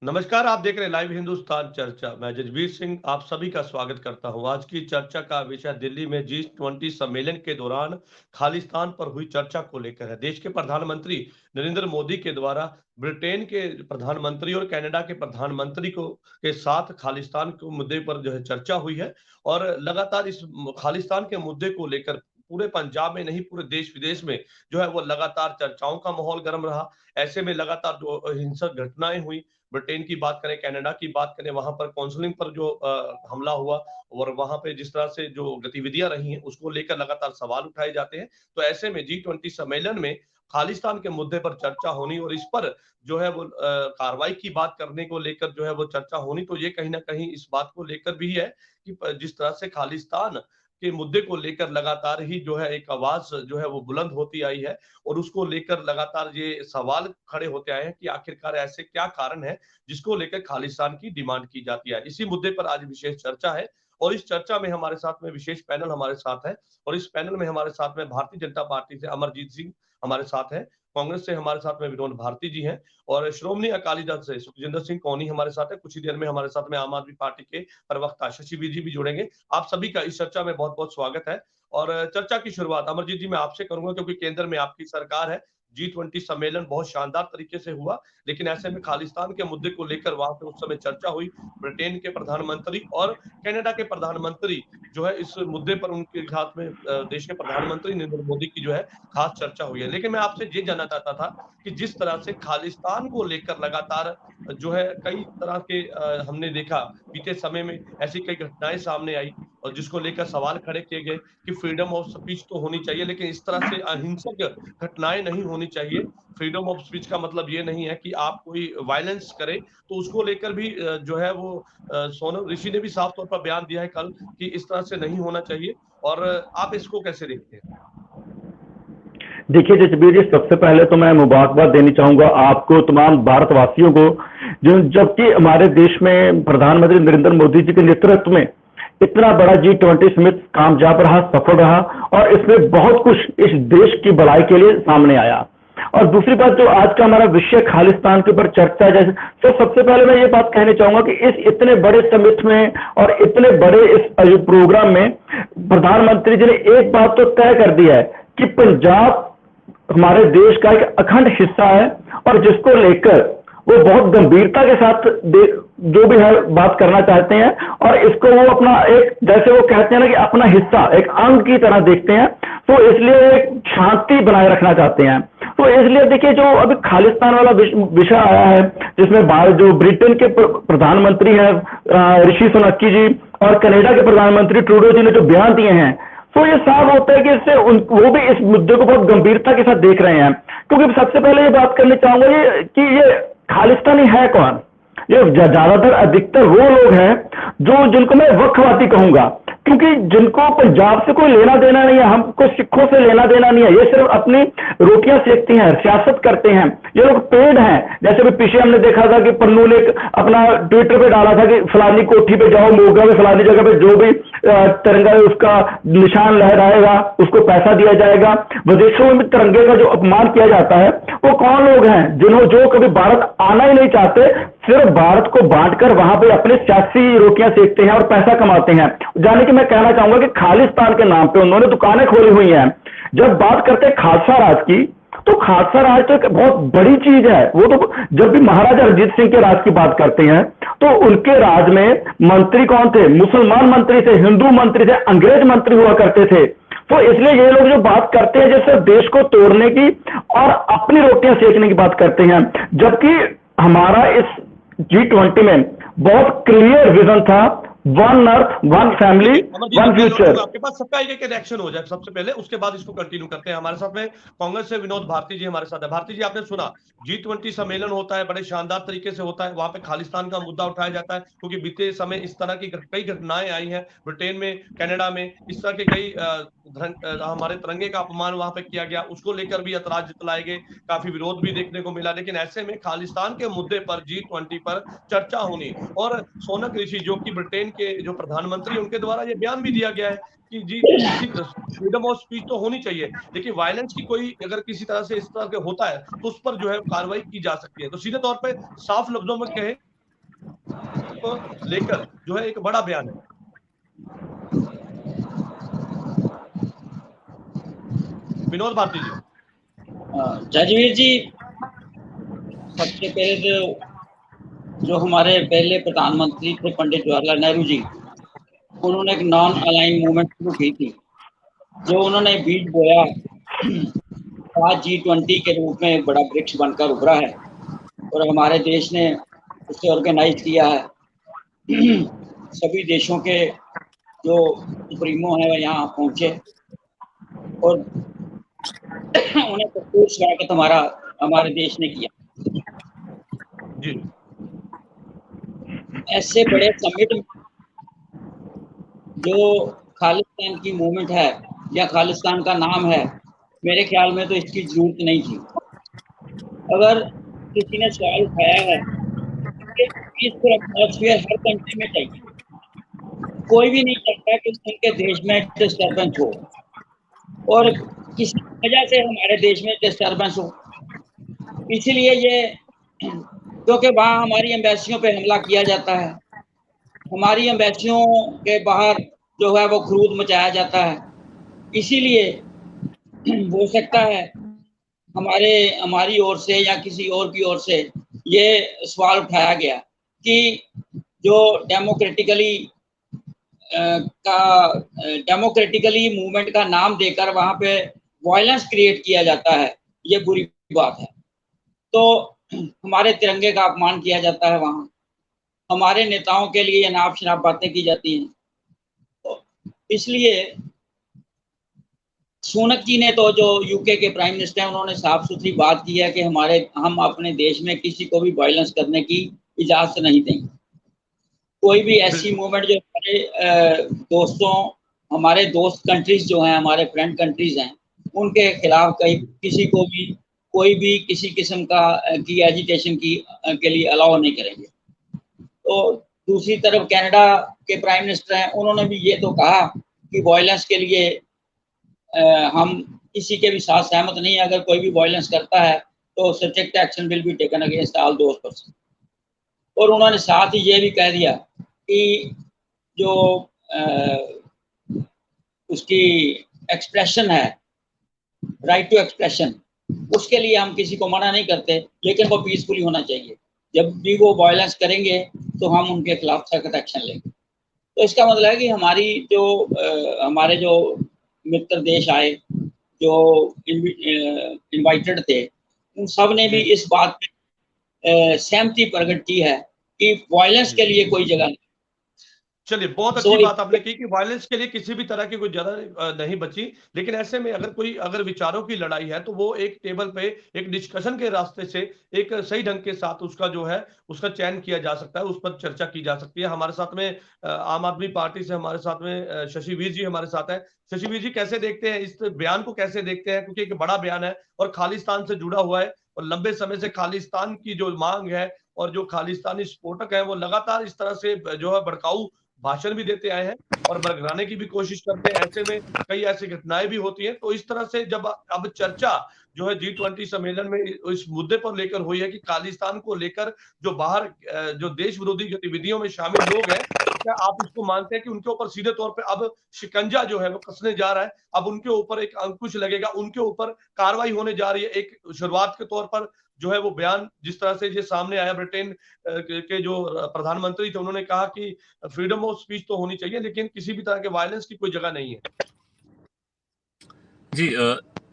नमस्कार, आप देख रहे हैं लाइव हिंदुस्तान चर्चा। मैं जजबीर सिंह आप सभी का स्वागत करता हूं। आज की चर्चा का विषय दिल्ली में G20 सम्मेलन के दौरान खालिस्तान पर हुई चर्चा को लेकर है। देश के प्रधानमंत्री नरेंद्र मोदी के द्वारा ब्रिटेन के प्रधानमंत्री और कनाडा के प्रधानमंत्री को के साथ खालिस्तान के मुद्दे पर जो है चर्चा हुई है और लगातार इस खालिस्तान के मुद्दे को लेकर पूरे पंजाब में नहीं पूरे देश विदेश में जो है वो लगातार चर्चाओं का माहौल गर्म रहा। ऐसे में लगातार जो हिंसक घटनाएं हुई, ब्रिटेन की बात करें, कनाडा की बात करें, वहां पर काउंसलिंग पर जो हमला हुआ और वहां पे जिस तरह से जो गतिविधियां रही हैं उसको लेकर लगातार सवाल उठाए जाते हैं। तो ऐसे में G20 सम्मेलन में खालिस्तान के मुद्दे पर चर्चा होनी और इस पर जो है वो कार्रवाई की बात करने को लेकर जो है वो चर्चा होनी, तो ये कहीं ना कहीं इस बात को लेकर भी है कि जिस तरह से खालिस्तान के मुद्दे को लेकर लगातार ही जो है एक आवाज जो है वो बुलंद होती आई है और उसको लेकर लगातार ये सवाल खड़े होते आए हैं कि आखिरकार ऐसे क्या कारण है जिसको लेकर खालिस्तान की डिमांड की जाती है। इसी मुद्दे पर आज विशेष चर्चा है और इस चर्चा में हमारे साथ में विशेष पैनल हमारे साथ है और इस पैनल में हमारे साथ में भारतीय जनता पार्टी से अमरजीत सिंह हमारे साथ है, कांग्रेस से हमारे साथ में विनोद भारती जी हैं और श्रोमणी अकाली दल से सुखजिंदर सिंह कौनी हमारे साथ है। कुछ ही देर में हमारे साथ में आम आदमी पार्टी के प्रवक्ता शशिवीर जी भी जुड़ेंगे। आप सभी का इस चर्चा में बहुत बहुत स्वागत है और चर्चा की शुरुआत अमरजीत जी मैं आपसे करूंगा क्योंकि केंद्र में आपकी सरकार है। G20 सम्मेलन बहुत शानदार तरीके से हुआ, लेकिन ऐसे में खालिस्तान के मुद्दे को लेकर वहां पे उस समय चर्चा हुई। ब्रिटेन के प्रधानमंत्री और कनाडा के प्रधानमंत्री जो है इस मुद्दे पर उनके साथ में देश के प्रधानमंत्री नरेंद्र मोदी की जो है खास चर्चा हुई है। लेकिन मैं आपसे ये जानना चाहता था कि जिस तरह से खालिस्तान को लेकर लगातार जो है कई तरह के हमने देखा बीते समय में ऐसी कई घटनाएं सामने आई और जिसको लेकर सवाल खड़े किए गए कि फ्रीडम ऑफ स्पीच तो होनी चाहिए, लेकिन इस तरह से अहिंसक घटनाएं नहीं होनी चाहिए। फ्रीडम ऑफ स्पीच का मतलब ये नहीं है कि आप कोई वायलेंस करें, तो उसको लेकर भी जो है वो सोनम ऋषि ने भी साफ तौर पर बयान दिया है कल कि इस तरह से नहीं होना चाहिए। और आप इसको कैसे देखते हैं? देखिए जसबीर जी, सबसे पहले तो मैं मुबारकबाद देनी चाहूंगा आपको, तमाम भारतवासियों को, जो जबकि हमारे देश में प्रधानमंत्री नरेंद्र मोदी जी के नेतृत्व में इतना बड़ा G20 समिट कामयाब रहा, सफल रहा और इसमें बहुत कुछ इस देश की भलाई के लिए सामने आया। और दूसरी बात, जो आज का हमारा विषय खालिस्तान के ऊपर चर्चा, जैसे तो सबसे पहले मैं ये बात कहना चाहूंगा कि इस इतने बड़े समिट में और इतने बड़े इस प्रोग्राम में प्रधानमंत्री जी ने एक बात तो तय कर दिया है कि पंजाब हमारे देश का एक अखंड हिस्सा है और जिसको लेकर वो बहुत गंभीरता के साथ जो भी है बात करना चाहते हैं और इसको वो अपना एक, जैसे वो कहते हैं ना कि अपना हिस्सा एक अंग की तरह देखते हैं, तो इसलिए एक शांति बनाए रखना चाहते हैं। तो इसलिए देखिए, जो अभी खालिस्तान वाला विषय आया है जिसमें भारत, जो ब्रिटेन के प्रधानमंत्री हैं ऋषि सुनक जी और कनाडा के प्रधानमंत्री ट्रूडो जी ने जो बयान दिए हैं, तो ये साफ होता है कि इससे वो भी इस मुद्दे को बहुत गंभीरता के साथ देख रहे हैं। क्योंकि सबसे पहले ये बात करनी चाहूंगा कि ये खालिस्तानी है कौन। ये ज्यादातर अधिकतर वो लोग हैं जिनको मैं वक्फवादी कहूंगा, क्योंकि जिनको पंजाब से कोई लेना देना नहीं है, हमको सिखों से लेना देना नहीं है। ये सिर्फ अपनी रोटियां सेकते हैं, सियासत करते हैं। ये लोग पेड हैं। जैसे भी पीछे हमने देखा था कि पन्नू ने अपना ट्विटर पे डाला था कि फलानी कोठी पे जाओ, मोगा में फलानी जगह पे जो भी तिरंगा उसका निशान लहराएगा उसको पैसा दिया जाएगा। विदेशों में तिरंगे का जो अपमान किया जाता है, वो कौन लोग हैं जो कभी भारत आना ही नहीं चाहते, सिर्फ भारत को बांटकर वहां पे अपने सियासी रोटियां सेकते हैं और पैसा कमाते हैं। जाने कि मैं कहना चाहूंगा कि खालिस्तान के नाम पे उन्होंने दुकानें खोली हुई हैं। जब बात करते हैं खालसा राज की, तो खालसा राज तो एक बहुत बड़ी चीज है। वो तो जब भी महाराजा रणजीत सिंह के राज की बात करते हैं तो उनके राज में मंत्री कौन थे? मुसलमान मंत्री थे, हिंदू मंत्री थे, अंग्रेज मंत्री हुआ करते थे। तो इसलिए ये लोग जो बात करते हैं जैसे देश को तोड़ने की और अपनी रोटियां सेकने की बात करते हैं, जबकि हमारा इस G20 में बहुत क्लियर विजन था, one earth, one family, one future. आपके पास सबका एक रिएक्शन हो जाए सबसे पहले, उसके बाद इसको कंटिन्यू करते हैं। हमारे साथ में कांग्रेस से विनोद भारती जी हमारे साथ है। भारती जी, आपने सुना G20 सम्मेलन होता है, बड़े शानदार तरीके से होता है, वहां पे खालिस्तान का मुद्दा उठाया जाता है क्योंकि बीते समय इस तरह की कई घटनाएं आई हैं। ब्रिटेन में, कनाडा में इस तरह के कई हमारे तिरंगे का अपमान वहां पे किया गया, उसको लेकर भी ऐतराज जताए गए, काफी विरोध भी देखने को मिला। लेकिन ऐसे में खालिस्तान के मुद्दे पर G20 पर चर्चा होनी और सोनक ऋषि जो कि ब्रिटेन के जो प्रधानमंत्री उनके द्वारा ये बयान भी दिया गया है कि जी फ्रीडम ऑफ स्पीच तो होनी चाहिए, लेकिन वायलेंस की कोई अगर किसी तरह से इस तरह के होता है तो उस पर जो है कार्रवाई की जा सकती है। तो सीधे तौर पे साफ लफ्जों में कहें को लेकर जो है एक बड़ा बयान है। विनोद भारती जी। जजवीर जी, सबसे पहले जो हमारे पहले प्रधानमंत्री थे पंडित जवाहरलाल नेहरू जी, उन्होंने एक नॉन अलाइन मूवमेंट शुरू की थी। जो उन्होंने बीज बोया आज G20 के रूप में एक बड़ा वृक्ष बनकर उभरा है और हमारे देश ने उसे ऑर्गेनाइज किया है। सभी देशों के जो सुप्रीमो हैं वह यहाँ पहुंचे और उन्हें भरपूर स्वागत हमारे देश ने किया। जी। ऐसे बड़े समिट जो खालिस्तान की मूवमेंट है या खालिस्तान का नाम है, मेरे ख्याल में तो इसकी जरूरत नहीं थी। अगर किसी ने सवाल उठाया है कि पीसफुल एटमॉस्फेयर हर कंट्री में चाहिए, कोई भी नहीं चाहता कि उनके देश में डिस्टर्बेंस हो और किसी वजह से हमारे देश में डिस्टर्बेंस हो। इसीलिए ये क्योंकि वहाँ हमारी एम्बेसियों पे हमला किया जाता है, हमारी एम्बेसियों के बाहर जो है वो खरूद मचाया जाता है। इसीलिए हो सकता है हमारी ओर से या किसी और की ओर से ये सवाल उठाया गया कि जो डेमोक्रेटिकली मूवमेंट का नाम देकर वहाँ पे वायलेंस क्रिएट किया जाता है, ये बुरी बात है। तो हमारे तिरंगे का अपमान किया जाता है, वहाँ हमारे नेताओं के लिए अनाप शनाप बातें की जाती हैं। तो इसलिए सुनक जी ने तो जो यूके के प्राइम मिनिस्टर हैं, उन्होंने साफ सुथरी बात की है कि हम अपने देश में किसी को भी वायलेंस करने की इजाजत नहीं देंगे। कोई भी ऐसी मूवमेंट जो हमारे दोस्त कंट्रीज जो हैं, हमारे फ्रेंड कंट्रीज हैं, उनके खिलाफ किसी को भी कोई भी किसी किस्म की एजिटेशन के लिए अलाउ नहीं करेंगे। तो दूसरी तरफ कनाडा के प्राइम मिनिस्टर हैं, उन्होंने भी ये तो कहा कि वायलेंस के लिए हम किसी के भी साथ सहमत नहीं है। अगर कोई भी वायलेंस करता है तो strict action will be taken against all those person. और उन्होंने साथ ही ये भी कह दिया कि जो उसकी एक्सप्रेशन है, राइट टू एक्सप्रेशन, उसके लिए हम किसी को मना नहीं करते, लेकिन वो पीसफुली होना चाहिए। जब भी वो वायलेंस करेंगे तो हम उनके खिलाफ सख्त एक्शन लेंगे। तो इसका मतलब है कि हमारे जो मित्र देश आए, जो इनवाइटेड थे, उन सब ने भी इस बात पे सहमति प्रकट की है कि वायलेंस के लिए कोई जगह नहीं। चलिए, बहुत अच्छी बात आपने की कि वायलेंस के लिए किसी भी तरह की कोई जगह नहीं बची। लेकिन ऐसे में अगर विचारों की लड़ाई है तो वो एक टेबल पे एक डिस्कशन के रास्ते से एक सही ढंग के साथ उसका जो है उसका चयन किया जा सकता है, उस पर चर्चा की जा सकती है। हमारे साथ में आम आदमी पार्टी से हमारे साथ में शशिवीर जी हमारे साथ है। शशिवीर जी, कैसे देखते हैं इस बयान को, कैसे देखते हैं? क्योंकि एक बड़ा बयान है और खालिस्तान से जुड़ा हुआ है और लंबे समय से खालिस्तान की जो मांग है और जो खालिस्तानी स्फोटक है वो लगातार इस तरह से जो है भड़काऊ भाषण भी देते आए हैं और बरगलाने की भी कोशिश करते हैं। ऐसे में कई ऐसी घटनाएं भी होती हैं। तो इस तरह से जब अब चर्चा जो है G20 सम्मेलन में इस मुद्दे पर लेकर हुई है कि खालिस्तान को लेकर जो बाहर जो देश विरोधी गतिविधियों में शामिल लोग हैं, क्या आप इसको मानते हैं कि उनके ऊपर सीधे तौर पे अब शिकंजा जो है वो कसने जा रहा है? अब उनके ऊपर एक अंकुश लगेगा, उनके ऊपर कार्रवाई होने जा रही है। एक शुरुआत के तौर पर जो है वो बयान जिस तरह से ये सामने आया, ब्रिटेन के जो प्रधानमंत्री थे उन्होंने कहा कि फ्रीडम ऑफ स्पीच तो होनी चाहिए, लेकिन किसी भी तरह के वायलेंस की कोई जगह नहीं है। जी,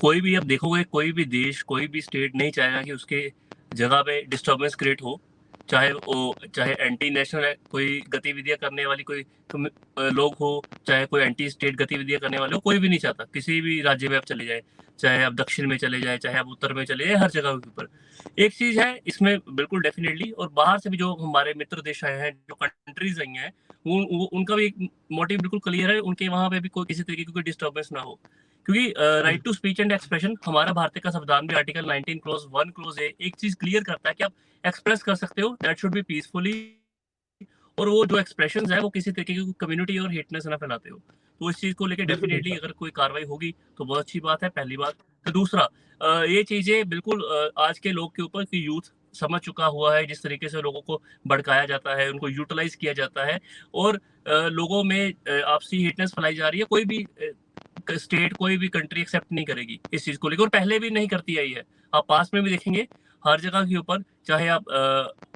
कोई भी आप देखोगे, कोई भी देश, कोई भी स्टेट नहीं चाहेगा कि उसके जगह पे डिस्टर्बेंस क्रिएट हो, चाहे एंटी नेशनल कोई गतिविधियां करने वाली कोई लोग हो, चाहे कोई एंटी स्टेट गतिविधियां करने वाले हो, कोई भी नहीं चाहता। किसी भी राज्य में आप चले जाए, चाहे आप दक्षिण में चले जाए, चाहे आप उत्तर में चले जाए, हर जगह के ऊपर एक चीज है इसमें बिल्कुल डेफिनेटली। और बाहर से भी जो हमारे मित्र देश आए हैं, जो कंट्रीज आई हैं, उनका भी एक मोटिव बिल्कुल क्लियर है, उनके वहां पे भी कोई किसी तरीके की कोई डिस्टर्बेंस ना हो। क्योंकि right to speech and expression हमारा भारतीय का संविधान भी आर्टिकल 19 क्लोज 1 क्लोज ए एक चीज क्लियर करता है कि आप एक्सप्रेस कर सकते हो, दैट शुड बी पीसफुली और वो जो एक्सप्रेशंस है वो किसी तरीके की कम्युनिटी और हेटनेस ना फैलाते हो। तो इस चीज को लेकर बिल्कुल डेफिनेटली बिल्कुल। अगर कोई कार्रवाई होगी तो बहुत अच्छी बात है, पहली बात। तो दूसरा, ये चीजें बिल्कुल आज के लोग के ऊपर कि यूथ समझ चुका हुआ है जिस तरीके से लोगों को भड़काया जाता है, उनको यूटिलाइज किया जाता है और लोगों में आपसी हेटनेस फैलाई जा रही है। कोई भी स्टेट, कोई भी कंट्री एक्सेप्ट नहीं करेगी इस चीज को लेकर, और पहले भी नहीं करती आई है। आप पास में भी देखेंगे हर जगह के ऊपर, चाहे आप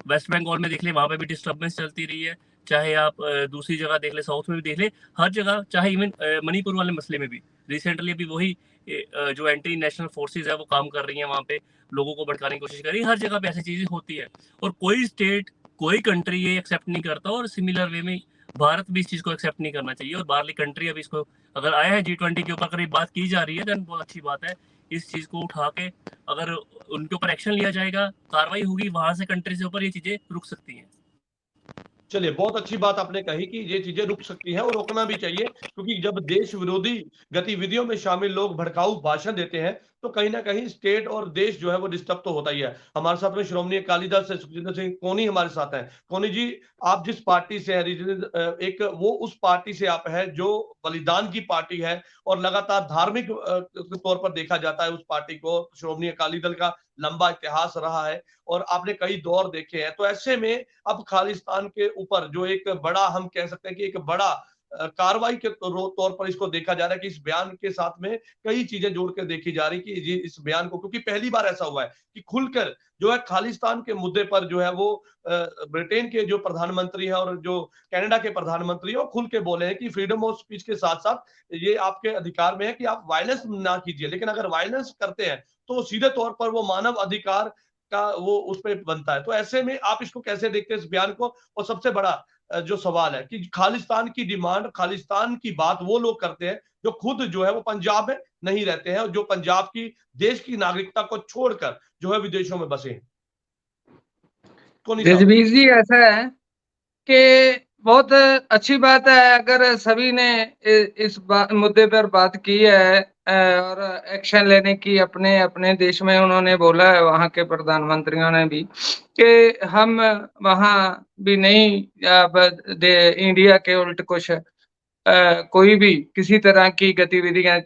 वेस्ट बंगाल में देख लें, वहां पे भी डिस्टर्बेंस चलती रही है, चाहे आप दूसरी जगह देख ले, साउथ में भी देख ले, हर जगह, चाहे इवन मणिपुर वाले मसले में भी रिसेंटली अभी वही जो एंटी नेशनल फोर्सेज है वो काम कर रही है, वहां पे लोगों को भड़काने की कोशिश कर रही है। हर जगह पे ऐसी चीजें होती है और कोई स्टेट, कोई कंट्री ये एक्सेप्ट नहीं करता, और सिमिलर वे में भारत भी इस चीज को एक्सेप्ट नहीं करना चाहिए। और बाहरली कंट्री अभी इसको अगर आया है G20 के ऊपर, अगर ये बात की जा रही है देन बहुत अच्छी बात है। इस चीज को उठा के अगर उनके ऊपर एक्शन लिया जाएगा, कार्रवाई होगी, वहां से कंट्री से ऊपर ये चीजें रुक सकती हैं। चलिए, बहुत अच्छी बात आपने कही कि ये चीजें रुक सकती हैं और रोकना भी चाहिए, क्योंकि जब देश विरोधी गतिविधियों में शामिल लोग भड़काऊ भाषण देते हैं तो कहीं ना कहीं स्टेट और देश जो है वो डिस्टर्ब तो होता ही है। हमारे साथ में श्रोमणी अकाली दल से सुखजिंदर सिंह कोनी हमारे साथ हैं। कोनी जी, आप जिस पार्टी से हैं, एक वो उस पार्टी से आप है जो बलिदान की पार्टी है और लगातार धार्मिक तौर पर देखा जाता है उस पार्टी को। श्रोमणी अकाली दल का लंबा इतिहास रहा है और आपने कई दौर देखे हैं। तो ऐसे में अब खालिस्तान के ऊपर जो एक बड़ा, हम कह सकते हैं कि एक बड़ा कार्रवाई के तौर पर इसको देखा जा रहा है कि इस बयान के साथ में कई चीजें जोड़ कर देखी जा रही कि ये इस बयान को, क्योंकि पहली बार ऐसा हुआ है कि खुलकर जो है खालिस्तान के मुद्दे पर जो है वो ब्रिटेन के जो प्रधानमंत्री है और जो कनाडा के प्रधानमंत्री है वो खुल के बोले हैं कि फ्रीडम ऑफ स्पीच के साथ साथ ये आपके अधिकार में है कि आप वायलेंस ना कीजिए, लेकिन अगर वायलेंस करते हैं तो सीधे तौर पर वो मानव अधिकार का वो उस पर बनता है। तो ऐसे में आप इसको कैसे देखते हैं इस बयान को? और सबसे बड़ा जो सवाल है कि खालिस्तान की डिमांड, खालिस्तान की बात वो लोग करते हैं जो खुद जो है वो पंजाब में नहीं रहते हैं और जो पंजाब की देश की नागरिकता को छोड़कर जो है विदेशों में बसे हैं। जजबीर जी, ऐसा है कि बहुत अच्छी बात है अगर सभी ने इस मुद्दे पर बात की है और एक्शन लेने की अपने अपने देश में उन्होंने बोला है, वहां के प्रधानमंत्रियों ने भी, कि हम वहां भी नहीं इंडिया के उल्ट कुछ कोई भी किसी तरह की गतिविधियां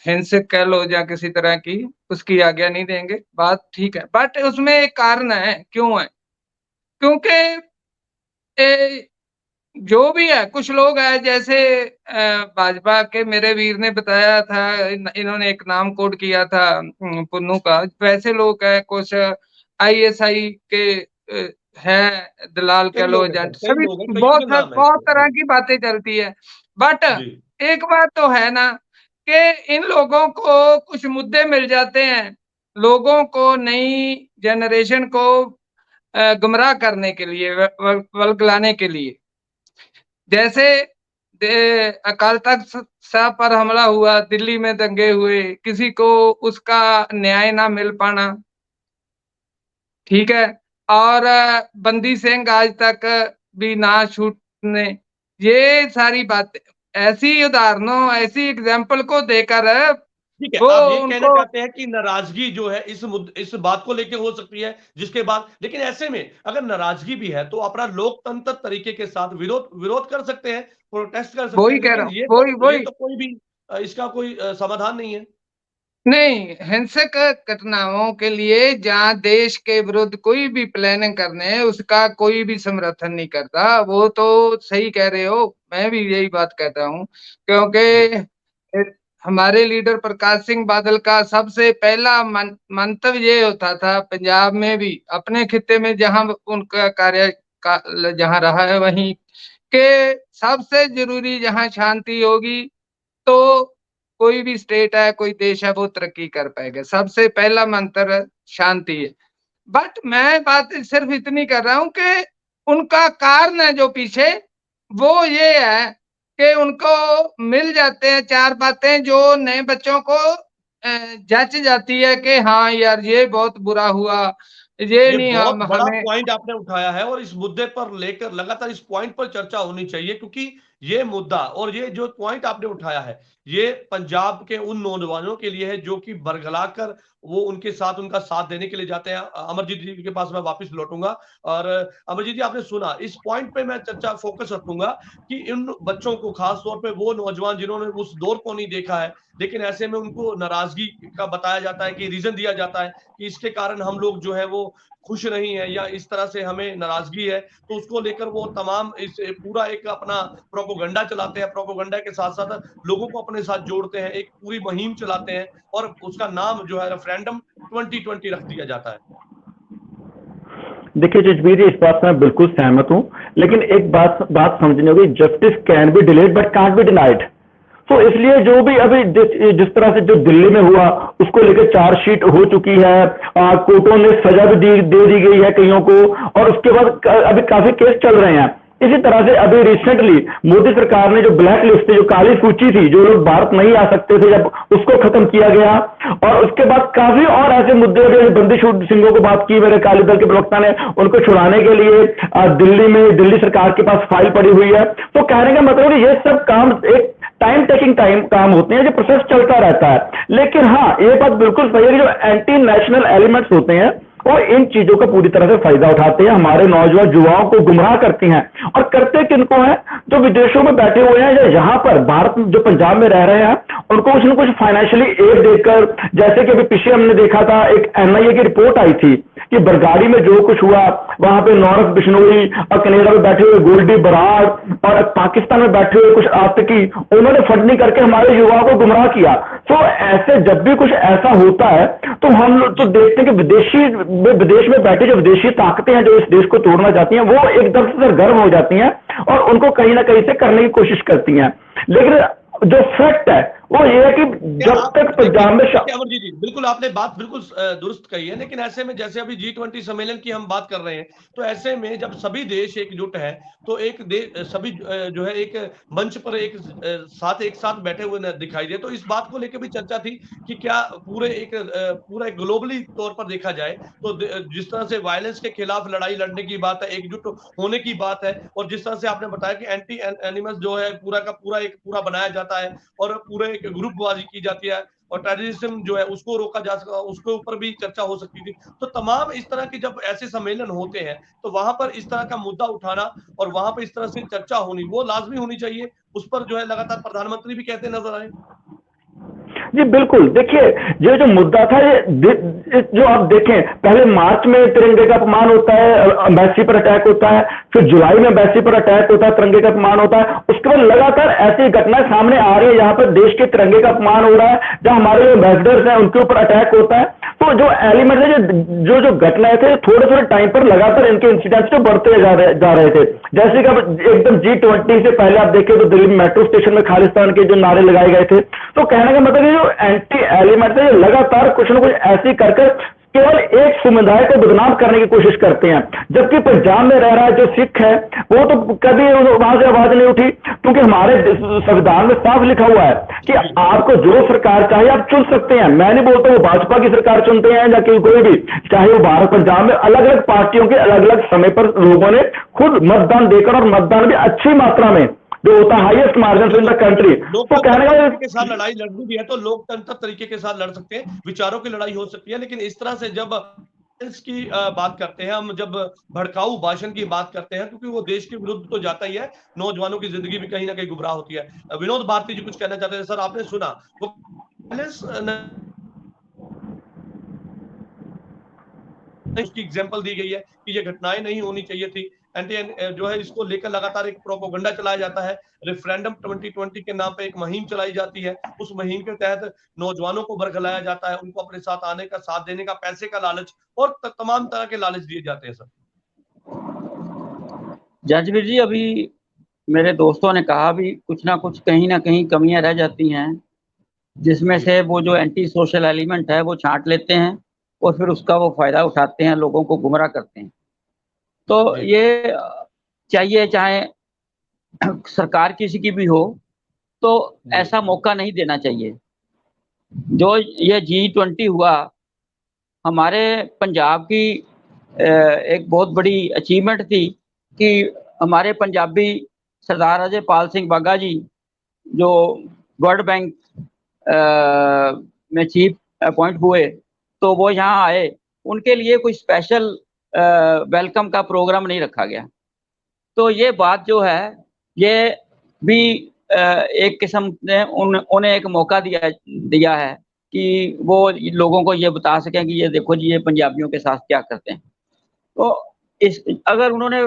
हिंसक कह लो या किसी तरह की, उसकी आज्ञा नहीं देंगे। बात ठीक है, बट उसमें एक कारण है, क्यों है? क्योंकि जो भी है, कुछ लोग हैं जैसे भाजपा के मेरे वीर ने बताया था, इन्होंने एक नाम कोड किया था पुन्नू का, वैसे लोग हैं कुछ ISI के है, दलाल कह लो, एजेंट, सभी बहुत तरह की बातें चलती है। बट एक बात तो है ना कि इन लोगों को कुछ मुद्दे मिल जाते हैं, लोगों को, नई जनरेशन को गुमराह करने के लिए, वल्गलाने के लिए। जैसे अकाल तख्त साहब पर हमला हुआ, दिल्ली में दंगे हुए, किसी को उसका न्याय ना मिल पाना, ठीक है, और बंदी सिंह आज तक भी ना छूटने, ये सारी बातें, ऐसी उदाहरणों, ऐसी एग्जाम्पल को देकर ठीक है, आप ये कहना चाहते हैं कि नाराजगी जो है इस बात को लेकर हो सकती है जिसके बाद, लेकिन ऐसे में अगर नाराजगी भी है तो अपना लोकतंत्र तरीके के साथ विरोध कर सकते हैं, प्रोटेस्ट कर सकते हैं, लेकिन ये तो कोई भी इसका कोई समाधान नहीं है। नहीं, हिंसक घटनाओं के लिए जहाँ देश के विरुद्ध कोई भी प्लानिंग करने, उसका कोई भी समर्थन नहीं करता। वो तो सही कह रहे हो, मैं भी यही बात कहता हूँ, क्योंकि हमारे लीडर प्रकाश सिंह बादल का सबसे पहला मंतव्य ये होता था, पंजाब में भी, अपने खित्ते में जहां उनका कार्य जहां रहा है वहीं, के सबसे जरूरी जहां शांति होगी तो कोई भी स्टेट है, कोई देश है, वो तरक्की कर पाएगा। सबसे पहला मंत्र शांति है। बट मैं बात सिर्फ इतनी कर रहा हूं कि उनका कारण है जो पीछे, वो ये है कि उनको मिल जाते हैं चार बातें जो नए बच्चों को जच जाती है कि हाँ यार ये बहुत बुरा हुआ, ये नहीं, बहुत बड़ा पॉइंट आपने उठाया है और इस मुद्दे पर लेकर लगातार इस पॉइंट पर चर्चा होनी चाहिए, क्योंकि ये मुद्दा और ये जो पॉइंट आपने उठाया है ये पंजाब के उन नौजवानों के लिए है जो कि बरगलाकर वो उनके साथ उनका साथ देने के लिए जाते हैं। अमरजीत जी के पास मैं वापस लौटूंगा। और अमरजीत जी, आपने सुना, इस पॉइंट पे मैं चर्चा फोकस रखूंगा कि इन बच्चों को, खास तौर पे वो नौजवान जिन्होंने उस दौर को नहीं देखा है, लेकिन ऐसे में उनको नाराजगी का बताया जाता है कि रीजन दिया जाता है कि इसके कारण हम लोग जो है वो खुश नहीं है या इस तरह से हमें नाराजगी है, तो उसको लेकर वो तमाम इस पूरा एक अपना प्रोपोगंडा चलाते हैं। प्रोपोगंडा के साथ साथ लोगों को अपने साथ जोड़ते हैं, एक पूरी मुहिम चलाते हैं और उसका नाम जो है रेफरेंडम 2020 रख दिया जाता है। देखिए जसबीर जी, इस बात से मैं बिल्कुल सहमत हूं, लेकिन एक बात समझनी होगी, justice can be delayed but can't be denied. तो इसलिए जो भी अभी जिस तरह से जो दिल्ली में हुआ उसको लेकर चार्जशीट हो चुकी है, कोर्टों ने सजा भी दे दी गई है कईयों को, और उसके बाद अभी काफी केस चल रहे हैं। इसी तरह से अभी रिसेंटली मोदी सरकार ने जो ब्लैक लिस्ट, जो काली सूची थी, जो लोग भारत नहीं आ सकते थे, जब उसको खत्म किया गया, और उसके बाद काफी और ऐसे मुद्दे जो बंदी सिंहों को बात की मेरे अकाली दल के प्रवक्ता ने, उनको छुड़ाने के लिए दिल्ली सरकार के पास फाइल पड़ी हुई है। तो कहने का मतलब है ये सब काम एक टाइम टेकिंग काम होते हैं, जो प्रोसेस चलता रहता है। लेकिन हाँ, ये बात बिल्कुल सही है कि जो एंटी नेशनल एलिमेंट्स होते हैं वो इन चीजों का पूरी तरह से फायदा उठाते हैं, हमारे नौजवान युवाओं को गुमराह करते हैं। और करते किनको है? जो विदेशों में बैठे हुए हैं या यहाँ पर भारत, जो पंजाब में रह रहे हैं, उनको कुछ न कुछ फाइनेंशियली एड देकर, जैसे कि अभी पीछे हमने देखा था, एक NIA की रिपोर्ट आई थी कि बरगाड़ी में जो कुछ हुआ, वहां पे नौरस बिश्नोई और कनेडा में बैठे हुए गोल्डी बराड़ और पाकिस्तान में बैठे हुए कुछ आतंकी, उन्होंने फंडिंग करके हमारे युवाओं को गुमराह किया। तो ऐसे जब भी कुछ ऐसा होता है तो हम लोग तो देखते हैं कि विदेश में बैठे जो विदेशी ताकतें हैं जो इस देश को तोड़ना चाहती हैं, वो एकदम से गर्म हो जाती हैं और उनको कहीं ना कहीं से करने की कोशिश करती हैं। लेकिन जो फैक्ट है वो ये है कि जब तक पंजाब में अमरजीत जी, बिल्कुल आपने बात बिल्कुल दुरुस्त कही है, लेकिन ऐसे में जैसे अभी G20 सम्मेलन की हम बात कर रहे हैं, तो ऐसे में जब सभी देश एकजुट है तो एक देश सभी जो है एक मंच पर एक साथ बैठे हुए दिखाई दे, तो इस बात को लेकर भी चर्चा थी कि क्या पूरा एक ग्लोबली तौर पर देखा जाए तो जिस तरह से वायलेंस के खिलाफ लड़ाई लड़ने की बात है, एकजुट होने की बात है, और जिस तरह से आपने बताया कि एंटी एनिमल्स जो है पूरा का पूरा बनाया जाता है और पूरे एक ग्रुपबाजी की जाती है और टेररिज्म जो है उसको रोका जा सका, उसके ऊपर भी चर्चा हो सकती थी। तो तमाम इस तरह के जब ऐसे सम्मेलन होते हैं तो वहां पर इस तरह का मुद्दा उठाना और वहां पर इस तरह से चर्चा होनी वो लाजमी होनी चाहिए। उस पर जो है लगातार प्रधानमंत्री भी कहते नजर आए। जी बिल्कुल, देखिए ये जो मुद्दा था, ये जो आप देखें, पहले मार्च में तिरंगे का अपमान होता है, एम्बेसी पर अटैक होता है, फिर जुलाई में एम्बेसी पर अटैक होता है, तिरंगे का अपमान होता है, उसके बाद लगातार ऐसी घटनाएं सामने आ रही है जहां पर देश के तिरंगे का अपमान हो रहा है, जहां हमारे जो एम्बेसडर्स हैं उनके ऊपर अटैक होता है। तो जो एलिमेंट है, जो घटनाएं थे, थोड़े टाइम पर लगातार इनके इंसिडेंट्स जो बढ़ते जा रहे थे। जैसे कि अब एकदम G20 से पहले आप देखें तो दिल्ली मेट्रो स्टेशन में खालिस्तान के जो नारे लगाए गए थे। तो कहने का मतलब जो एंटी एलिमेंट है, लगातार कुछ न कुछ ऐसी कर केवल एक समुदाय को बदनाम करने की कोशिश करते हैं। जबकि पंजाब में रह रहा है जो सिख है, वो तो कभी वहां से आवाज नहीं उठी, क्योंकि हमारे संविधान में साफ लिखा हुआ है कि आपको जो सरकार चाहे आप चुन सकते हैं। मैं नहीं बोलता वो भाजपा की सरकार चुनते हैं या कोई भी, चाहे वो भारत पंजाब में अलग अलग पार्टियों के अलग अलग समय पर लोगों ने खुद मतदान देकर, और मतदान भी अच्छी मात्रा में, जो होता है highest margin in the country. तो कहने का के साथ लड़ाई लड़नी भी है तो लोकतंत्र तरीके के साथ लड़ सकते हैं, विचारों की लड़ाई हो सकती है, लेकिन इस तरह से जब की बात करते हैं हम, जब भड़काऊ भाषण की बात करते हैं, क्योंकि वो देश के विरुद्ध तो जाता ही है, नौजवानों की जिंदगी भी कहीं ना कहीं गुमराह होती है। विनोद भारती जी कुछ कहना चाहते हैं। सर आपने सुना वो उसकी एग्जाम्पल दी गई है कि ये घटनाएं नहीं होनी चाहिए थी। जो है इसको लेकर लगातार एक प्रोपोगंडा चलाया जाता है, रेफरेंडम 2020 के नाम पे एक मुहिम चलाई जाती है, उस मुहिम के तहत नौजवानों को बरगलाया जाता है, उनको अपने साथ आने का, साथ देने का, पैसे का लालच और तमाम तरह के लालच दिए जाते हैं। सर जजवीर जी, अभी मेरे दोस्तों ने कहा भी कुछ ना कुछ कहीं ना कहीं कमियां रह जाती हैं, जिसमें से वो जो एंटी सोशल एलिमेंट है वो छांट लेते हैं और फिर उसका वो फायदा उठाते हैं, लोगों को गुमराह करते हैं। तो ये चाहिए चाहे सरकार किसी की भी हो, तो ऐसा मौका नहीं देना चाहिए। जो ये G20 हुआ, हमारे पंजाब की एक बहुत बड़ी अचीवमेंट थी कि हमारे पंजाबी सरदार अजय पाल सिंह बाघा जी, जो वर्ल्ड बैंक में चीफ अपॉइंट हुए, तो वो यहाँ आए, उनके लिए कोई स्पेशल वेलकम का प्रोग्राम नहीं रखा गया। तो ये बात जो है, ये भी एक किस्म ने उन्हें एक मौका दिया है कि वो लोगों को ये बता सकें कि ये देखो जी, ये पंजाबियों के साथ क्या करते हैं। तो इस अगर उन्होंने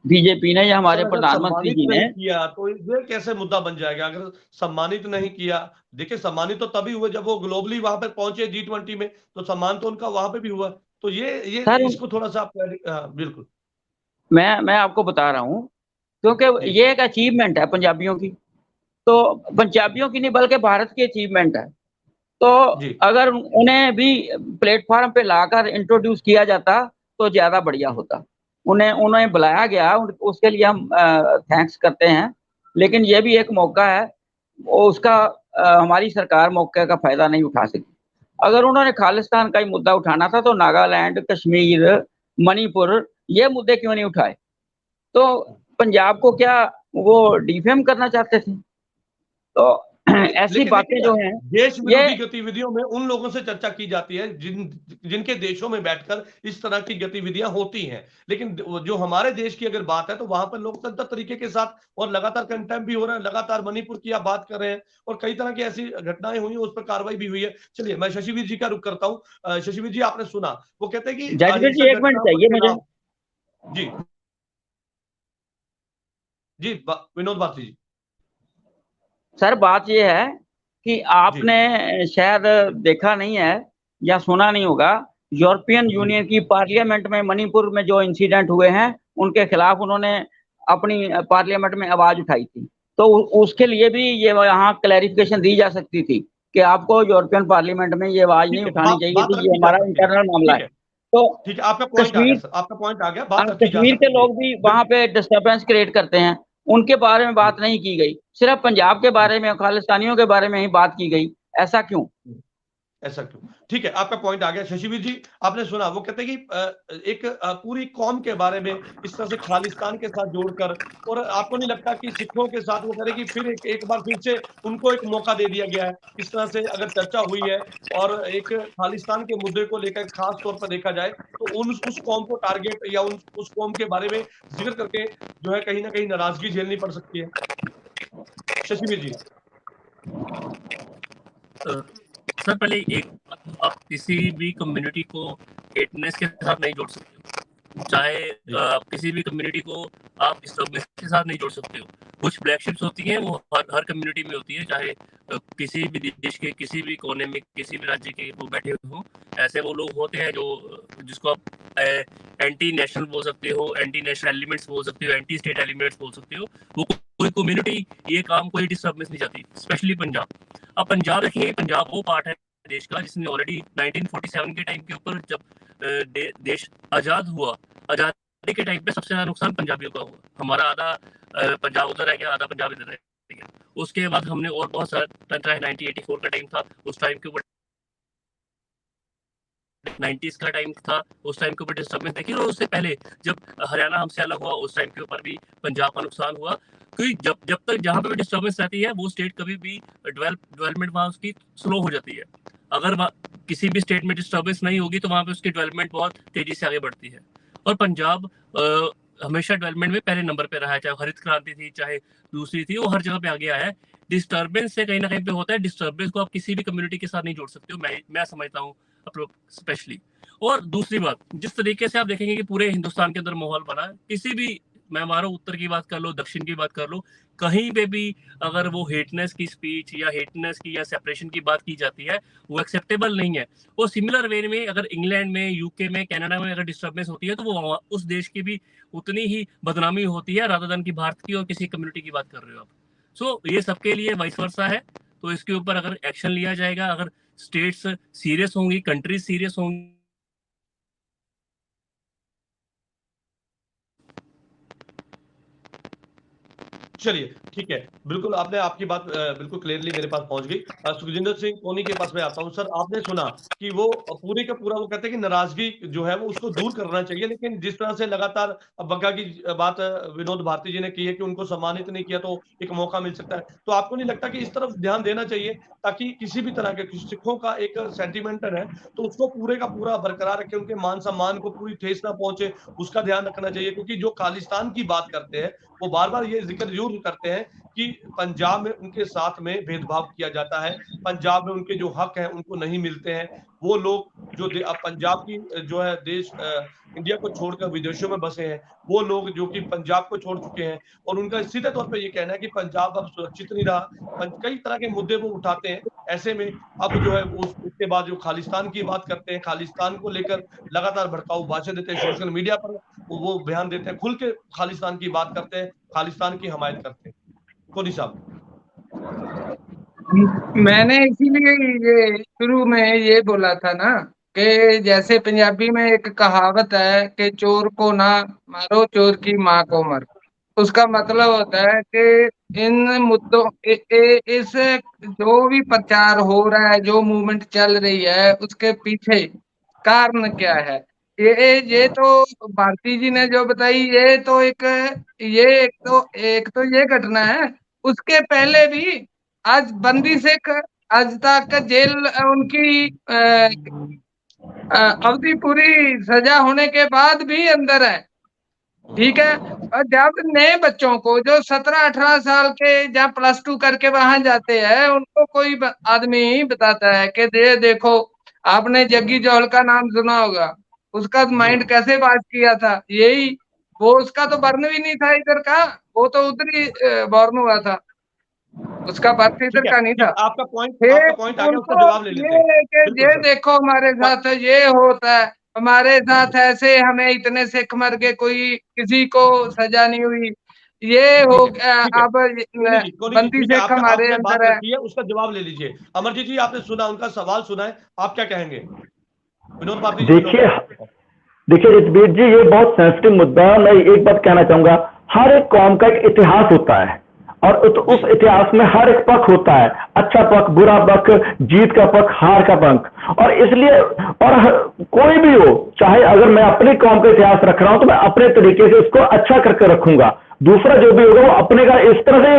बीजेपी ने या हमारे प्रधानमंत्री जी ने किया तो ये कैसे मुद्दा बन जाएगा? अगर सम्मानित नहीं किया, देखिए सम्मानित तो तभी हुए जब वो ग्लोबली वहां पर पहुंचे G20 में, तो सम्मान तो उनका वहां पे भी हुआ। तो ये इसको थोड़ा सा बिल्कुल मैं आपको बता रहा हूँ, क्योंकि ये एक अचीवमेंट है पंजाबियों की, तो पंजाबियों की नहीं बल्कि भारत की अचीवमेंट है। तो अगर उन्हें भी प्लेटफॉर्म पे लाकर इंट्रोड्यूस किया जाता तो ज्यादा बढ़िया होता। उन्हें बुलाया गया, उसके लिए हम थैंक्स करते हैं, लेकिन ये भी एक मौका है, उसका हमारी सरकार मौके का फायदा नहीं उठा सकी। अगर उन्होंने खालिस्तान का ही मुद्दा उठाना था तो नागालैंड, कश्मीर, मणिपुर, ये मुद्दे क्यों नहीं उठाए? तो पंजाब को क्या वो डिफेम करना चाहते थे? तो ऐसी बातें जो हैं, देश विरोधी गतिविधियों में उन लोगों से चर्चा की जाती है जिनके देशों में बैठकर इस तरह की गतिविधियां होती हैं, लेकिन जो हमारे देश की अगर बात है तो वहां पर लोकतंत्र तरीके के साथ और लगातार कंटेम्प्ट भी हो रहा है। लगातार मणिपुर की आप बात कर रहे हैं और कई तरह की ऐसी घटनाएं हुई, उस पर कार्रवाई भी हुई है। चलिए, मैं शशिवीर जी का रुख करता हूँ। शशिवीर जी, आपने सुना, वो कहते हैं कि एक मिनट चाहिए मुझे। जी जी, विनोद भारती जी। सर, बात ये है कि आपने शायद देखा नहीं है या सुना नहीं होगा, यूरोपियन यूनियन की पार्लियामेंट में मणिपुर में जो इंसिडेंट हुए हैं, उनके खिलाफ उन्होंने अपनी पार्लियामेंट में आवाज उठाई थी। तो उसके लिए भी ये यहाँ क्लैरिफिकेशन दी जा सकती थी कि आपको यूरोपियन पार्लियामेंट में ये आवाज नहीं उठानी चाहिए थी, ये हमारा इंटरनल मामला है। तो ठीक है, आपका पॉइंट आ गया, कश्मीर के लोग भी वहां पे डिस्टर्बेंस क्रिएट करते हैं, उनके बारे में बात नहीं की गई, सिर्फ पंजाब के बारे में, खालिस्तानियों के बारे में ही बात की गई। ऐसा क्यों? ठीक है, आपका पॉइंट आ गया। शशिवीर जी, आपने सुना, वो कहते हैं कि एक पूरी कौम के बारे में इस तरह से खालिस्तान के साथ जोड़कर, और आपको नहीं लगता कि सिखों के साथ वो कह रहे कि फिर एक बार फिर से उनको एक मौका दे दिया गया है? इस तरह से अगर चर्चा हुई है और एक खालिस्तान के मुद्दे को लेकर खास तौर पर देखा जाए तो उस कौम को टारगेट या उस कौम के बारे में जिक्र करके जो है कहीं ना कहीं नाराजगी झेलनी पड़ सकती है। शशिवीर जी। सर, पहले एक, आप किसी भी कम्युनिटी को हेटनेस के साथ नहीं जोड़ सकते, चाहे आप किसी भी कम्युनिटी को आप डिस्टर्बेंस के साथ नहीं जोड़ सकते हो। कुछ ब्लैक शिप्स होती हैं, वो हर कम्युनिटी में होती है, चाहे किसी भी देश के किसी भी कोने में किसी भी राज्य के वो बैठे हुए हों। ऐसे वो लोग होते हैं जिसको आप एंटी नेशनल बोल सकते हो, एंटी नेशनल एलिमेंट्स बोल सकते हो, एंटी स्टेट एलिमेंट्स बोल सकते हो। वो कोई कम्युनिटी ये काम कोई डिस्टर्बेंस नहीं चाहती, स्पेशली पंजाब। अब पंजाब देखिए, पंजाब वो पार्ट है देश का जिसने ऑलरेडी 1947 के टाइम के ऊपर, जब देश आजाद हुआ, आजादी के टाइम पे सबसे ज्यादा नुकसान पंजाबियों का हुआ। हमारा आधा पंजाब उधर रह गया, आधा पंजाब इधर रह गया। उसके बाद हमने और बहुत सारा, चाहे 1984 का टाइम था, उस टाइम के ऊपर 90s का टाइम था, उस टाइम के ऊपर डिस्टर्बेंस देखिए। और उससे पहले जब हरियाणा हमसे अलग हुआ, उस टाइम के ऊपर भी पंजाब का नुकसान हुआ। क्योंकि जब तक जहाँ पे भी डिस्टर्बेंस रहती है, वो स्टेट कभी भी डेवलपमेंट वहाँ उसकी स्लो हो जाती है। अगर किसी भी स्टेट में डिस्टर्बेंस नहीं होगी तो वहाँ पे उसकी डेवलपमेंट बहुत तेजी से आगे बढ़ती है। और पंजाब हमेशा डेवलपमेंट में पहले नंबर पे रहा है, चाहे हरित क्रांति थी, चाहे दूसरी थी, वो हर जगह पे आगे आया है। डिस्टर्बेंस से कहीं ना कहीं पे होता है, डिस्टर्बेंस को आप किसी भी कम्युनिटी के साथ नहीं जोड़ सकते हो, मैं समझता हूँ स्पेशली। और दूसरी बात, जिस तरीके से आप देखेंगे कि पूरे हिंदुस्तान के अंदर माहौल बना है, किसी भी, मैं मानो उत्तर की बात कर लो, दक्षिण की बात कर लो, कहीं पे भी अगर वो हेटनेस की स्पीच या हेटनेस की या सेपरेशन की बात की जाती है, वो एक्सेप्टेबल नहीं है। और सिमिलर वे में अगर इंग्लैंड में, यूके में, कनाडा में अगर डिस्टर्बेंस होती है तो वो उस देश की भी उतनी ही बदनामी होती है, रादर देन की भारत की और किसी कम्युनिटी की बात कर रहे हो आप। सो ये सबके लिए वाइस वर्सा है। तो इसके ऊपर अगर एक्शन लिया जाएगा, अगर स्टेट्स सीरियस होंगी, कंट्रीज सीरियस होंगी, चलिए, ठीक है, बिल्कुल आपने आपकी बात बिल्कुल क्लियरली मेरे पास पहुंच गई। सुखजिंदर सिंह कोनी के पास मैं आता हूं। सर, आपने सुना कि वो पूरे का पूरा वो कहते हैं कि नाराजगी जो है वो उसको दूर करना चाहिए, लेकिन जिस तरह से लगातार बग्गा की बात विनोद भारती जी ने की है कि उनको सम्मानित नहीं किया तो एक मौका मिल सकता है, तो आपको नहीं लगता कि इस तरफ ध्यान देना चाहिए ताकि किसी भी तरह के सिखों का एक सेंटिमेंटल है तो उसको पूरे का पूरा बरकरार रखे, उनके मान सम्मान को पूरी ठेस ना पहुंचे, उसका ध्यान रखना चाहिए। क्योंकि जो खालिस्तान की बात करते हैं वो बार बार ये जिक्र जरूर करते हैं कि पंजाब में उनके साथ में भेदभाव किया जाता है, पंजाब में उनके जो हक हैं उनको नहीं मिलते हैं। वो लोग जो पंजाब की जो है देश इंडिया को छोड़कर विदेशों में बसे हैं, वो लोग जो कि पंजाब को छोड़ चुके हैं, और उनका सीधे तौर पे ये कहना है कि पंजाब अब सुरक्षित नहीं रहा। कई तरह के मुद्दे वो उठाते हैं। ऐसे में अब जो है उसके बाद जो खालिस्तान की बात करते हैं, खालिस्तान को लेकर लगातार भड़काऊ भाषण देते हैं, सोशल मीडिया पर वो बयान देते हैं, खुल के खालिस्तान की बात करते हैं, खालिस्तान की हमायत करते हैं। कोनी साहब, मैंने इसीलिए ये शुरू में ये बोला था ना कि जैसे पंजाबी में एक कहावत है कि चोर को ना मारो, चोर की माँ को मारो। उसका मतलब होता है कि इन मुद्दों इस जो भी प्रचार हो रहा है, जो मूवमेंट चल रही है, उसके पीछे कारण क्या है। ये तो भारती जी ने जो बताई, ये तो एक तो ये घटना है। उसके पहले भी आज बंदी सिख आज तक जेल उनकी अवधि पूरी सजा होने के बाद भी अंदर है, ठीक है। और जब नए बच्चों को जो 17-18 साल के जब +2 करके वहां जाते हैं, उनको कोई आदमी बताता है कि देखो आपने जग्गी जौहल का नाम सुना होगा, उसका माइंड कैसे बात किया था, यही वो उसका तो बर्न भी नहीं था इधर का, वो तो उधर ही बॉर्न हुआ था, उसका बर्थ इधर का नहीं था। आपका पॉइंट आ गया, उसका जवाब ले लेते हैं। ये देखो हमारे साथ ये होता है, हमारे साथ ऐसे हमें इतने सिख मर गए, कोई किसी को सजा नहीं हुई, ये हो गया। अब बंदी सिख हमारे अंदर है, उसका जवाब ले लीजिए। अमरजीत जी, आपने सुना, उनका सवाल सुना है, आप क्या कहेंगे? विनोद भारती जी, देखिए ऋतवीर जी, ये बहुत सेंसिटिव मुद्दा है। मैं एक बात कहना चाहूंगा, हर एक कौम का एक इतिहास होता है और उस इतिहास में हर एक पक्ष होता है, अच्छा पक्ष, बुरा पक्ष, जीत का पक्ष, हार का पक्ष। और इसलिए कोई भी हो, चाहे अगर मैं अपनी कौम का इतिहास रख रहा हूं तो मैं अपने तरीके से उसको अच्छा करके रखूंगा, दूसरा जो भी होगा वो अपने का इस तरह से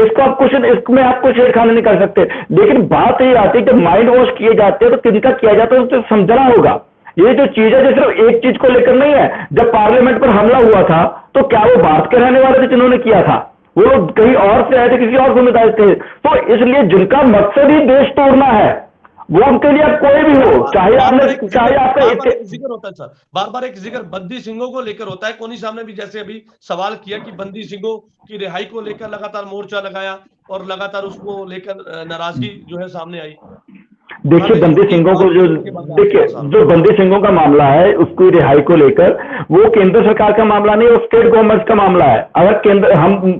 इसको आप कुछ इसमें आप कुछ छेड़खानी नहीं कर सकते। लेकिन बात ये आती है कि माइंड वॉश किए जाते हैं तो किनका किया जाता है उसको समझना होगा। ये जो चीज है, जो सिर्फ एक चीज को लेकर नहीं है। जब पार्लियामेंट पर हमला हुआ था तो क्या वो भारत के रहने वाले थे जिन्होंने किया था? वो लोग कहीं और से आए थे, किसी और समुदाय थे। तो इसलिए जिनका मकसद ही देश तोड़ना है, वो उनके लिए कोई भी हो, चाहे आपका जिक्र होता है सर, बार बार एक जिक्र बंदी सिंहों को लेकर होता है। कोनी साहब ने भी जैसे अभी सवाल किया कि बंदी सिंहों की रिहाई को लेकर लगातार मोर्चा लगाया और लगातार उसको लेकर नाराजगी जो है सामने आई। देखिए बंदी सिंहों को जो बंदी सिंहों का मामला है, उसकी रिहाई को लेकर वो केंद्र सरकार का मामला नहीं, वो स्टेट गवर्नमेंट का मामला है। अगर केंद्र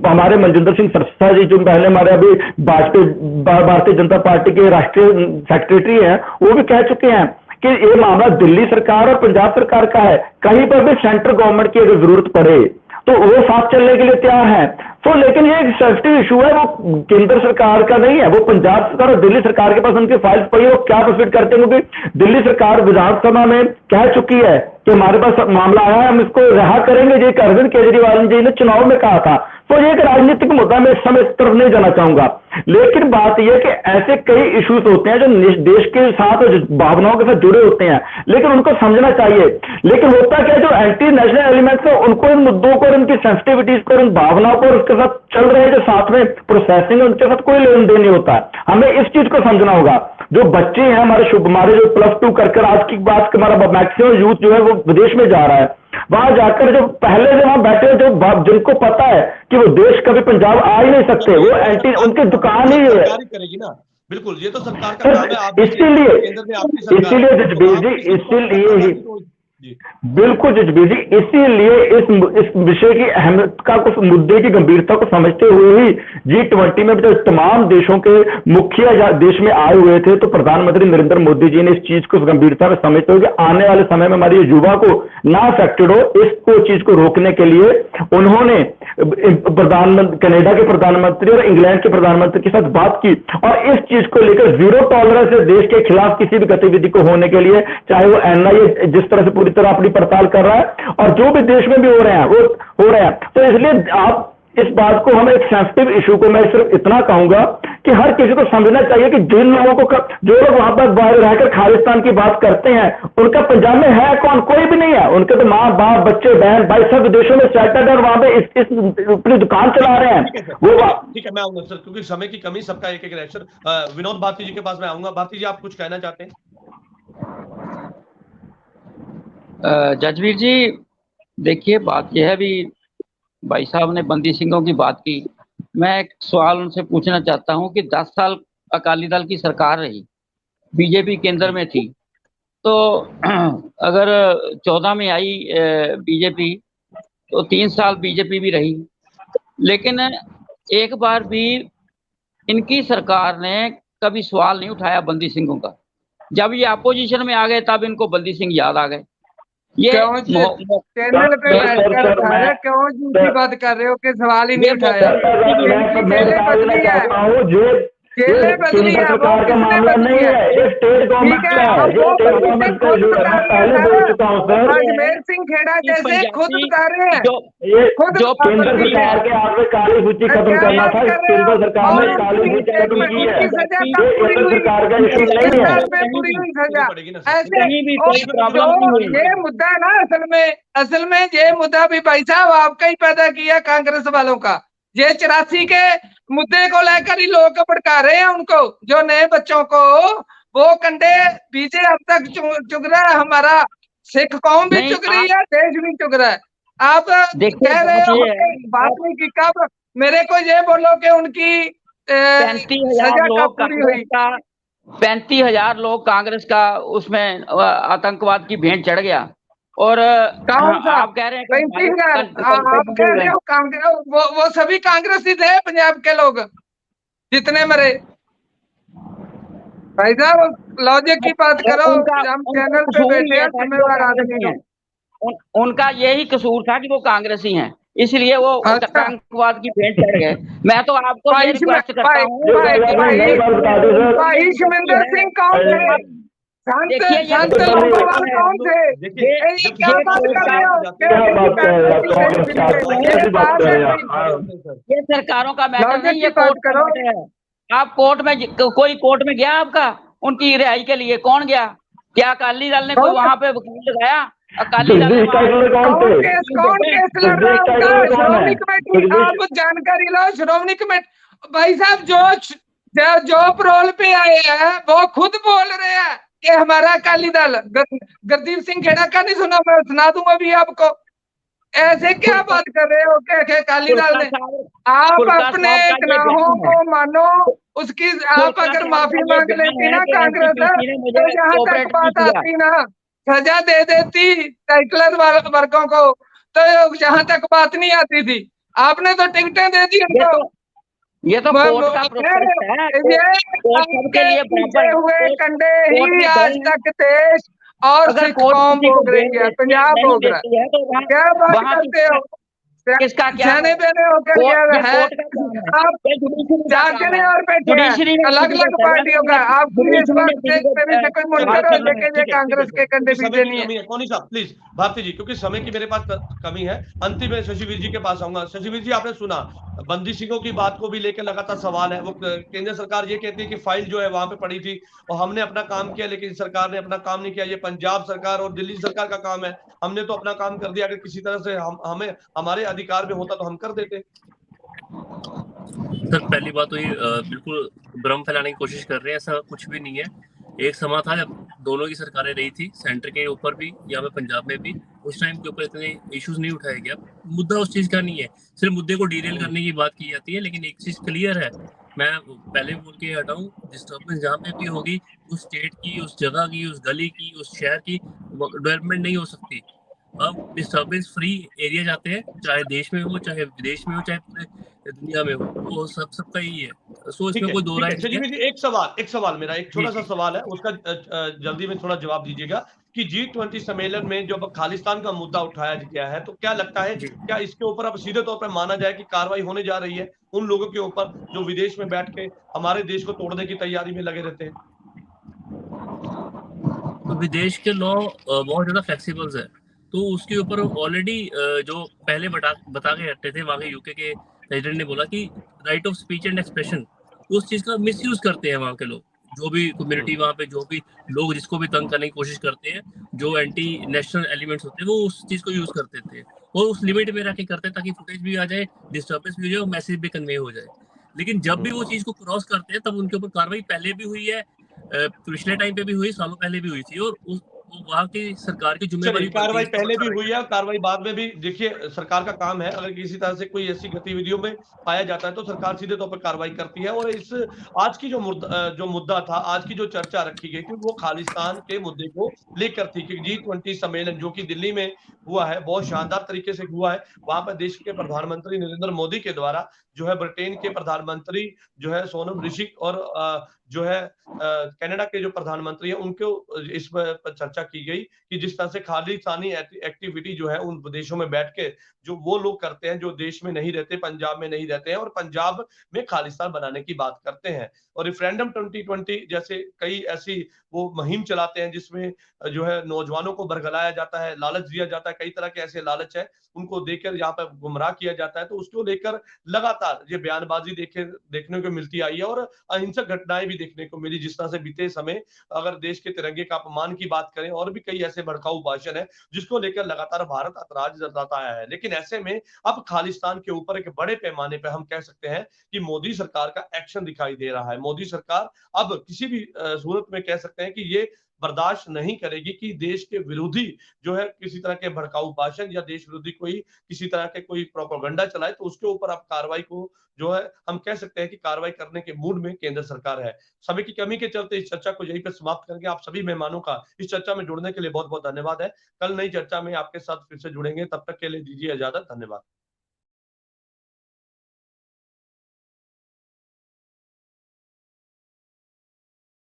हमारे मनजिंदर सिंह सरसा जी, जो पहले हमारे अभी भारतीय जनता पार्टी के राष्ट्रीय सेक्रेटरी हैं, वो भी कह चुके हैं कि ये मामला दिल्ली सरकार और पंजाब सरकार का है, कहीं पर भी सेंट्रल गवर्नमेंट की अगर जरूरत पड़े तो वो साथ चलने के लिए तैयार है। तो लेकिन ये एक सेंसिटिव इशू है, वो केंद्र सरकार का नहीं है, वो पंजाब सरकार और दिल्ली सरकार के पास उनकी फाइल्स पड़ी है, वो क्या प्रोसीड करते हैं। क्योंकि दिल्ली सरकार विधानसभा में कह चुकी है कि हमारे पास मामला आया है, हम इसको रिहा करेंगे, जो अरविंद केजरीवाल जी ने चुनाव में कहा था। तो ये एक राजनीतिक मुद्दा, मैं इस समय इस तरफ नहीं जाना चाहूंगा। लेकिन बात यह कि ऐसे कई इश्यूज होते हैं जो देश के साथ और भावनाओं के साथ जुड़े होते हैं, लेकिन उनको समझना चाहिए। लेकिन होता क्या, जो एंटी नेशनल एलिमेंट्स है उनको इन मुद्दों को, इनकी सेंसिटिविटीज को, इन भावनाओं को उसके साथ चल रहे हैं, जो साथ में प्रोसेसिंग है, उनके साथ कोई लेन देन नहीं होता है। हमें इस चीज को समझना होगा। जो बच्चे हैं हमारे जो +2 कर आज की बात, हमारा मैक्सिमम यूथ जो है वो विदेश में जा रहा है, वहां जाकर जो पहले से वहां बैठे, जो जिनको पता है कि वो देश कभी पंजाब आ ही नहीं सकते, वो एंटी उनकी दुकान ही है। करेगी ना, बिल्कुल, ये तो सरकार का काम है। इसीलिए जी बिल्कुल जजबीर जी, इसीलिए इस विषय की अहमियत का, कुछ मुद्दे की गंभीरता को समझते हुए ही G20 में जब तमाम देशों के मुखिया देश में आए हुए थे, तो प्रधानमंत्री नरेंद्र मोदी जी ने इस चीज को गंभीरता में समझते हुए आने वाले समय में हमारे युवा को ना अफेक्टेड हो, इसको चीज को रोकने के लिए उन्होंने कनाडा के प्रधानमंत्री और इंग्लैंड के प्रधानमंत्री के साथ बात की, और इस चीज को लेकर जीरो टॉलरेंस है देश के खिलाफ किसी भी गतिविधि को होने के लिए, चाहे वो NIA जिस तरह से पूरी तरह अपनी पड़ताल कर रहा है, और जो भी देश में भी हो रहे हैं वो हो रहे हैं। तो इसलिए आप इस बात को, हम एक सेंसिटिव इशू को, मैं सिर्फ इतना कहूंगा कि हर किसी को समझना चाहिए कि जिन लोगों को, जो लोग वहां पर बाहर रहकर खालिस्तान की बात करते हैं, उनका पंजाब में है कौन? कोई भी नहीं है। उनके तो माँ बाप, बच्चे, बहन भाई सब विदेशों में सेटल्ड और वहां पे इस अपनी दुकान चला रहे हैं। ठीक है, मैं आऊंगा सर, क्योंकि समय की कमी, सबका एक एक रिएक्शन। विनोद भारती जी के पास मैं आऊंगा। भारती जी, आप कुछ कहना चाहते हैं? जजवीर जी, देखिए बात यह है, भी भाई साहब ने बंदी सिंहों की बात की। मैं एक सवाल उनसे पूछना चाहता हूं कि 10 साल अकाली दल की सरकार रही, बीजेपी केंद्र में थी, तो अगर 14 में आई बीजेपी, तो 3 साल बीजेपी भी रही, लेकिन एक बार भी इनकी सरकार ने कभी सवाल नहीं उठाया बंदी सिंहों का। जब ये अपोजिशन में आ गए तब इनको बंदी सिंह याद आ गए। ये चैनल पे बैठकर क्यों झूठी बात कर रहे हो कि सवाल ही नहीं उठाया? जेलें बदली है, सरकार का मामला नहीं है, ये स्टेट गवर्नमेंट का है, ये स्टेट गवर्नमेंट का इशू है। मैं पहले बोल चुका हूँ सर, अजमेर सिंह खेड़ा जैसे खुद बता रहे हैं, ये जो केंद्र सरकार के आगे काली सूची खत्म करना था, केंद्र सरकार ने काली सूची खत्म की है, ये केंद्र सरकार का इशू नहीं है। पूरी हुई सजा ऐसे ये मुद्दा है ना, असल में ये मुद्दा भी भाई साहब आपका ही पैदा किया, कांग्रेस वालों का। ये 84 के मुद्दे को लेकर ही लोग भड़का रहे हैं उनको, जो नए बच्चों को वो कंधे पीछे अब तक चुग रहा है, हमारा सिख कौम भी चुग रही है, देश भी चुग रहा है। आप कह रहे हो बात नहीं की, कब मेरे को ये बोलो कि उनकी 35,000 लोग कांग्रेस का उसमें आतंकवाद की भेंट चढ़ गया, और आप कह रहे हैं आप कह रहे हो कांग्रेस, वो सभी कांग्रेसी थे पंजाब के लोग जितने मरे। भाई साहब लॉजिक की बात करो, हम चैनल पे बैठे हैं, जिम्मेवार आदमी हैं। उनका यही कसूर था कि वो कांग्रेसी हैं, इसलिए वो आतंकवाद की भेंट चढ़ गए। मैं तो आपको रिक्वेस्ट करता हूँ, भाई शिवेंद्र सिंह कौन थे? देखिए कौन थे? क्या बात कर रहे हो? ये सरकारों का मैटर नहीं, ये कोर्ट का मैटर है। आप कोर्ट में, कोई कोर्ट में गया आपका उनकी रिहाई के लिए? कौन गया? क्या अकाली दल ने कोई वहां पे वकील लगाया? अकाली दल ने कौन केस लड़ रहा है? श्रोमणी कमेटी, आप जानकारी लो, श्रोमणी कमेटी। भाई साहब जो प्रोल पे आए हैं वो खुद बोल रहे हैं कि हमारा अकाली दल, गुरदीप सिंह खेड़ा का नहीं सुना, मैं सुना दूंगा अभी आपको। ऐसे क्या बात कर रहे हो कि अकाली दल ने? आप अपने गुनाहों को मानो, उसकी आप अगर माफी मांग लेती ना कांग्रेस, तो यहाँ तक बात आती ना, सजा दे देती टाइटलर वर्गों को, तो यहाँ तक बात नहीं आती थी। आपने तो टिकटें दे दी उनको। ये तो कोर्ट का प्रोसेस है, कोर्ट सबके लिए बराबर हुए कंडे ही आज तक देश और सिख कौम भोग रही है, पंजाब भोग रहा है। क्या बात करते हो? किसका क्या जाने देने हो क्या है? आप जागने और बैठे अलग अलग पार्टियों का, आप इस वक्त कोई मुनकर लेके कांग्रेस के कंधे पीछे नहीं है। कौन साहब प्लीज, भारती जी, क्योंकि समय की मेरे पास कमी है, अंतिम में शशिवीर जी के पास आऊंगा। शशिवीर जी, आपने सुना बंदी सिंहों की बात को भी लेकर लगातार सवाल है। वो केंद्र सरकार ये कहती है कि फाइल जो है वहां पे पड़ी थी और हमने अपना काम किया, लेकिन सरकार ने अपना काम नहीं किया। ये पंजाब सरकार और दिल्ली सरकार का काम है, हमने तो अपना काम कर दिया। अगर किसी तरह से हमें हमारे अधिकार में होता तो हम कर देते। सर पहली बात तो ये बिल्कुल भ्रम फैलाने की कोशिश कर रहे हैं, ऐसा कुछ भी नहीं है। एक समय था जब दोनों की सरकारें रही थी, सेंटर के ऊपर भी यहाँ पे पंजाब में भी, उस टाइम के ऊपर इतने इश्यूज नहीं उठाया गया। मुद्दा उस चीज का नहीं है, सिर्फ मुद्दे को डिरेल करने की बात की जाती है। लेकिन एक चीज क्लियर है, मैं पहले बोल के हटाऊं, डिस्टर्बेंस जहाँ पे भी होगी, उस स्टेट की, उस जगह की, उस गली की, उस शहर की डेवलपमेंट नहीं हो सकती। अब डिस्टर्बेंस फ्री एरिया जाते हैं, चाहे देश में हो, चाहे विदेश में हो, चाहे पूरे दुनिया में हो, वो सबका ही है। सो इसमें कोई दो राय नहीं है। जी, एक सवाल मेरा एक छोटा-सा सवाल है, उसका जल्दी में थोड़ा जवाब दीजिएगा कि G20 सम्मेलन में जब खालिस्तान का मुद्दा उठाया गया है, तो क्या लगता है, जी। क्या इसके ऊपर अब सीधे तौर पे माना जाए कि कार्रवाई होने जा रही है उन लोगों के ऊपर जो विदेश में बैठ के हमारे देश को तोड़ने की तैयारी में लगे रहते हैं? तो विदेश के लॉ बहुत ज़्यादा फ्लेक्सिबल्स है, तो उसके ऊपर ऑलरेडी जो पहले बता के हटते थे, वहाँ के यूके के प्रेसिडेंट ने बोला कि right of speech and expression, उस चीज़ का मिसयूज करते हैं वहाँ के लोग, जो भी कम्युनिटी वहाँ पे, जो भी लोग जिसको भी तंग करने की कोशिश करते हैं, जो एंटी नेशनल एलिमेंट्स होते हैं, वो उस चीज़ को यूज करते थे, और उस लिमिट में रह के करते हैं ताकि फुटेज भी आ जाए, डिस्टर्बेंस भी हो जाए और मैसेज भी कन्वे हो जाए। लेकिन जब भी वो चीज़ को क्रॉस करते हैं, तब उनके ऊपर कार्रवाई पहले भी हुई है, पिछले टाइम पे भी हुई, सालों पहले भी हुई थी, और वहाँ की सरकार की चलिए, जिम्मेवारी बनती है कार्रवाई इसके ऊपर पहले भी कार्रवाई हुई है करनी। और कार्रवाई बाद में भी। देखिए, सरकार का काम है, अगर किसी तरह से कोई ऐसी गतिविधियों में पाया जाता है, तो सरकार सीधे तौर पर कार्रवाई करती है। और इस आज की जो मुद्दा था, आज की जो चर्चा रखी गई थी, वो खालिस्तान के मुद्दे को लेकर थी कि G20 सम्मेलन जो कि दिल्ली में हुआ है, बहुत शानदार तरीके से हुआ है। वहाँ पर देश के प्रधानमंत्री नरेंद्र मोदी के द्वारा जो है ब्रिटेन के प्रधानमंत्री जो है सोनम ऋषि और जो है कनाडा के जो प्रधानमंत्री हैं, उनको इस पर चर्चा की गई कि जिस तरह से खालिस्तानी एक्टिविटी जो है उन देशों में बैठ के जो वो लोग करते हैं जो देश में नहीं रहते, पंजाब में नहीं रहते हैं और पंजाब में खालिस्तान बनाने की बात करते हैं। और रेफरेंडम 2020 जैसे कई ऐसी वो मुहिम चलाते हैं जिसमें जो है नौजवानों को बरगलाया जाता है, लालच दिया जाता है, कई तरह के ऐसे लालच है, उनको देकर यहाँ पर गुमराह किया जाता है। तो उसको लेकर लगातार ये बयानबाजी देखने को मिलती आई है और अहिंसक घटनाएं भी देखने को मिली, जिस तरह से बीते समय अगर देश के तिरंगे का अपमान की बात करें और भी कई ऐसे भड़काऊ भाषण है जिसको लेकर लगातार भारत ऐतराज जताता आया है। लेकिन ऐसे में अब खालिस्तान के ऊपर एक बड़े पैमाने पर हम कह सकते हैं कि मोदी सरकार का एक्शन दिखाई दे रहा है। मोदी सरकार अब किसी भी सूरत में कह सकते हैं कि ये बर्दाश्त नहीं करेगी कि देश के विरोधी जो है किसी तरह के भड़काऊ भाषण या देश विरोधी कोई किसी तरह के कोई प्रोपेगेंडा चलाए, तो उसके ऊपर अब कार्रवाई को जो है हम कह सकते हैं कि कार्रवाई करने के मूड में केंद्र सरकार है। समय की कमी के चलते इस चर्चा को यहीं पे समाप्त करेंगे। आप सभी मेहमानों का इस चर्चा में जुड़ने के लिए बहुत-बहुत धन्यवाद है। कल नई चर्चा में आपके साथ फिर से जुड़ेंगे, तब तक के लिए दीजिए इजाजत। धन्यवाद।